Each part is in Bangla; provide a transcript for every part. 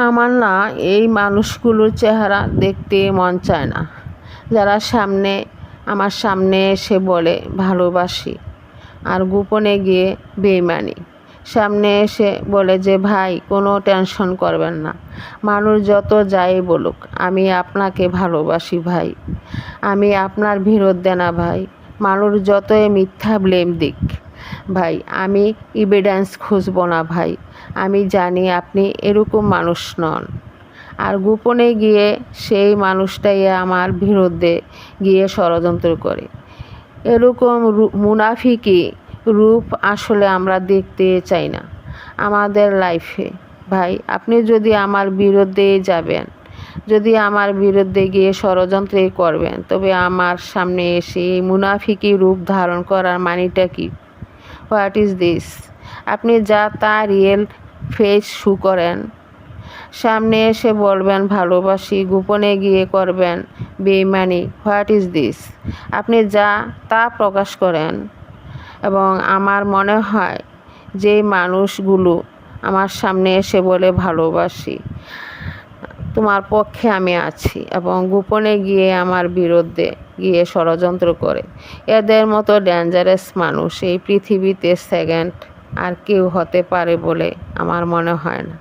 আমার না এই মানুষগুলোর চেহারা দেখতে মন চায় না, যারা আমার সামনে এসে বলে ভালোবাসি আর গোপনে গিয়ে বেইমানি। সামনে এসে বলে যে ভাই কোনো টেনশন করবেন না, মানুষ যত যাই বলুক আমি আপনাকে ভালোবাসি ভাই, আমি আপনার বিরুদ্ধে না ভাই, মানুষ যতই মিথ্যা ব্লেম দিক ভাই, আমি এভিডেন্স খুঁজব না ভাই, আমি জানি আপনি এরকম মানুষ নন। আর গোপনে গিয়ে সেই মানুষটাই আমার বিরুদ্ধে গিয়ে ষড়যন্ত্র করে। এরকম মুনাফিকি রূপ আসলে আমরা দেখতে চাই না আমাদের লাইফে। ভাই আপনি যদি আমার বিরুদ্ধে যাবেন, যদি আমার বিরুদ্ধে গিয়ে ষড়যন্ত্র করবেন, তবে আমার সামনে এসে এই মুনাফিকি রূপ ধারণ করার মানেটা কি? What is this? আপনি যা তা রিয়েল ফেস শু করেন, সামনে এসে বলবেন ভালোবাসি, গোপনে গিয়ে করবেন বেইমানি। What is this? আপনি যা তা প্রকাশ করেন। এবং আমার মনে হয় যে মানুষগুলো আমার সামনে এসে বলে ভালোবাসি, তোমার পক্ষে আমি আছি, এবং গোপনে গিয়ে আমার বিরুদ্ধে গিয়ে ষড়যন্ত্র করে, এদের মতো ডেঞ্জারাস মানুষ এই পৃথিবীতে সেকেন্ড আর কেউ হতে পারে বলে আমার মনে হয় না।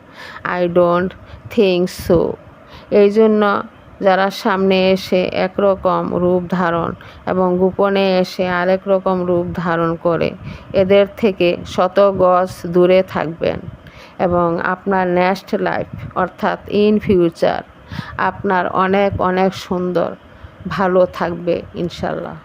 I don't think so. এই জন্য যারা সামনে এসে একরকম রূপ ধারণ এবং গোপনে এসে আরেক রকম রূপ ধারণ করে, এদের থেকে শত গজ দূরে থাকবেন। এবং আপনার নেক্সট লাইফ অর্থাৎ ইন ফিউচার আপনার অনেক অনেক সুন্দর ভালো থাকবে ইনশাল্লাহ।